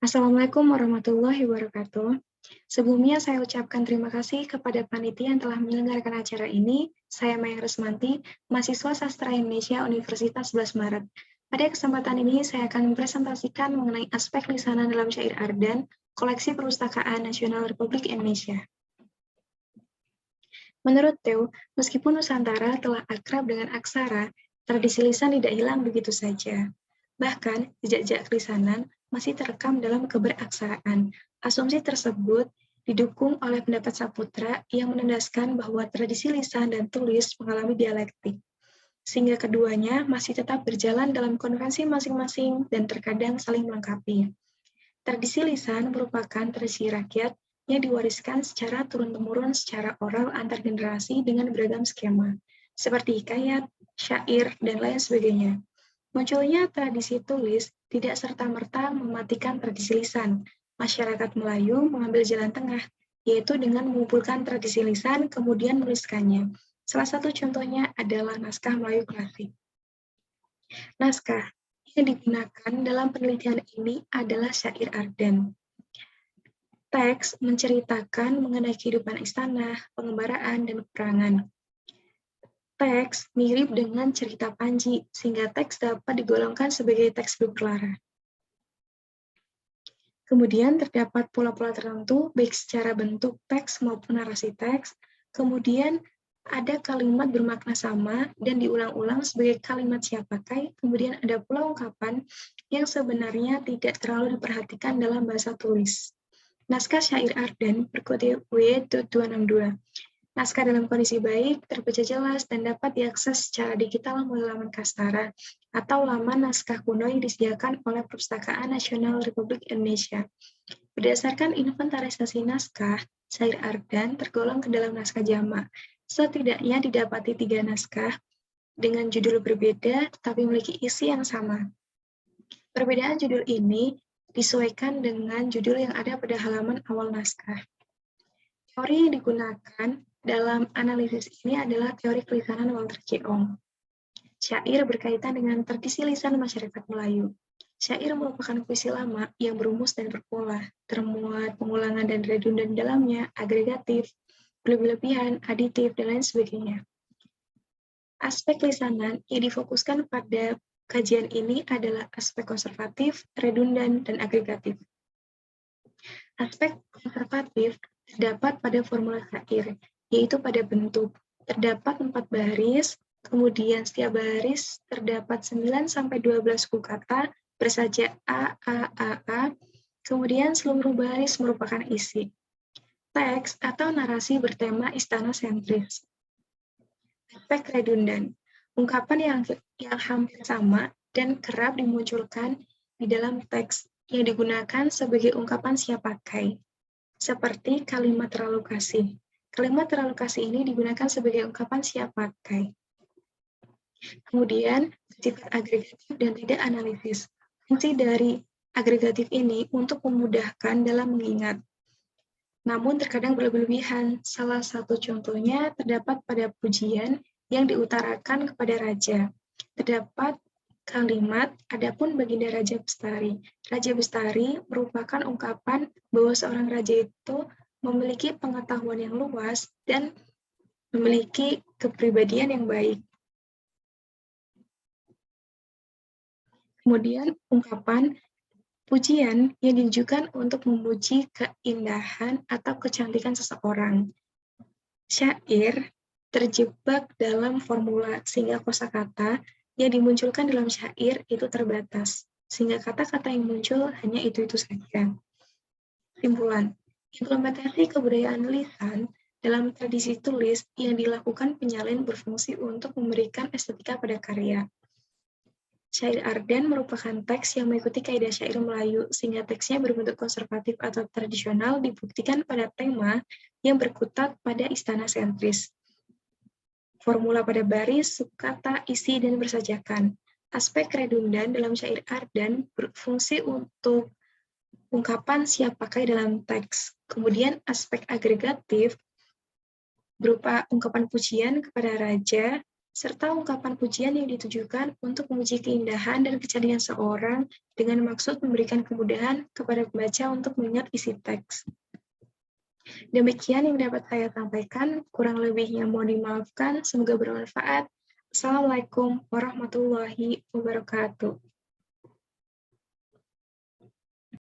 Assalamualaikum warahmatullahi wabarakatuh. Sebelumnya saya ucapkan terima kasih kepada panitia yang telah menyelenggarakan acara ini. Saya Maya Rusmanti, mahasiswa Sastra Indonesia Universitas 11 Maret. Pada kesempatan ini saya akan mempresentasikan mengenai aspek lisanan dalam syair Ardan, koleksi Perpustakaan Nasional Republik Indonesia. Menurut Theo, meskipun Nusantara telah akrab dengan aksara, tradisi lisan tidak hilang begitu saja. Bahkan, jejak-jejak lisanan masih terekam dalam keberaksaraan. Asumsi tersebut didukung oleh pendapat Saputra yang menandaskan bahwa tradisi lisan dan tulis mengalami dialektik, sehingga keduanya masih tetap berjalan dalam konvensi masing-masing dan terkadang saling melengkapi. Tradisi lisan merupakan tradisi rakyat yang diwariskan secara turun-temurun secara oral antar generasi dengan beragam skema, seperti hikayat, syair, dan lain sebagainya. Munculnya tradisi tulis tidak serta-merta mematikan tradisi lisan. Masyarakat Melayu mengambil jalan tengah, yaitu dengan mengumpulkan tradisi lisan kemudian menuliskannya. Salah satu contohnya adalah naskah Melayu klasik. Naskah yang digunakan dalam penelitian ini adalah syair Ardan. Teks menceritakan mengenai kehidupan istana, pengembaraan, dan peperangan. Teks mirip dengan cerita Panji, sehingga teks dapat digolongkan sebagai teks berkelara. Kemudian terdapat pola-pola tertentu, baik secara bentuk teks maupun narasi teks. Kemudian ada kalimat bermakna sama dan diulang-ulang sebagai kalimat siap pakai. Kemudian ada pula ungkapan yang sebenarnya tidak terlalu diperhatikan dalam bahasa tulis. Naskah syair Ardan berkode W.262. Naskah dalam kondisi baik, terbaca jelas, dan dapat diakses secara digital melalui laman Kastara atau laman naskah kuno yang disediakan oleh Perpustakaan Nasional Republik Indonesia. Berdasarkan inventarisasi naskah, syair Ardan tergolong ke dalam naskah jamak. Setidaknya didapati 3 naskah dengan judul berbeda tetapi memiliki isi yang sama. Perbedaan judul ini disesuaikan dengan judul yang ada pada halaman awal naskah. Teori yang digunakan dalam analisis ini adalah teori kelisanan Walter J. Ong. Syair berkaitan dengan tradisi lisan masyarakat Melayu. Syair merupakan puisi lama yang berumus dan berpola, termuat pengulangan dan redundan dalamnya, agregatif, berlebih-lebihan, aditif, dan lain sebagainya. Aspek lisanan yang difokuskan pada kajian ini adalah aspek konservatif, redundan, dan agregatif. Aspek konservatif terdapat pada formula syair, yaitu pada bentuk. Terdapat 4 baris, kemudian setiap baris terdapat 9-12 suku kata bersaja A, kemudian seluruh baris merupakan isi. Teks atau narasi bertema istana sentris. Aspek redundan, ungkapan yang hampir sama dan kerap dimunculkan di dalam teks yang digunakan sebagai ungkapan siap pakai, seperti kalimat terlalu kasih. Kalimat terlalu kasih ini digunakan sebagai ungkapan siap pakai. Kemudian, bersifat agregatif dan tidak analisis. Fungsi dari agregatif ini untuk memudahkan dalam mengingat. Namun terkadang berlebihan. Salah satu contohnya terdapat pada pujian yang diutarakan kepada raja. Terdapat kalimat, adapun baginda Raja Bestari. Raja Bestari merupakan ungkapan bahwa seorang raja itu memiliki pengetahuan yang luas dan memiliki kepribadian yang baik. Kemudian ungkapan pujian yang ditujukan untuk memuji keindahan atau kecantikan seseorang. Syair terjebak dalam formula sehingga kosakata yang dimunculkan dalam syair itu terbatas, sehingga kata-kata yang muncul hanya itu-itu saja. Simpulan, implementasi kebudayaan lisan dalam tradisi tulis yang dilakukan penyalin berfungsi untuk memberikan estetika pada karya. Syair Ardan merupakan teks yang mengikuti kaidah syair Melayu, sehingga teksnya berbentuk konservatif atau tradisional dibuktikan pada tema yang berkutat pada istana sentris. Formula pada baris, subkata, isi, dan bersajakan. Aspek redundan dalam syair Ardan berfungsi untuk ungkapan siap pakai dalam teks. Kemudian aspek agregatif berupa ungkapan pujian kepada raja, serta ungkapan pujian yang ditujukan untuk memuji keindahan dan kecerdikan seorang dengan maksud memberikan kemudahan kepada pembaca untuk mengingat isi teks. Demikian yang dapat saya sampaikan, kurang lebihnya mohon dimaafkan, semoga bermanfaat. Assalamualaikum warahmatullahi wabarakatuh.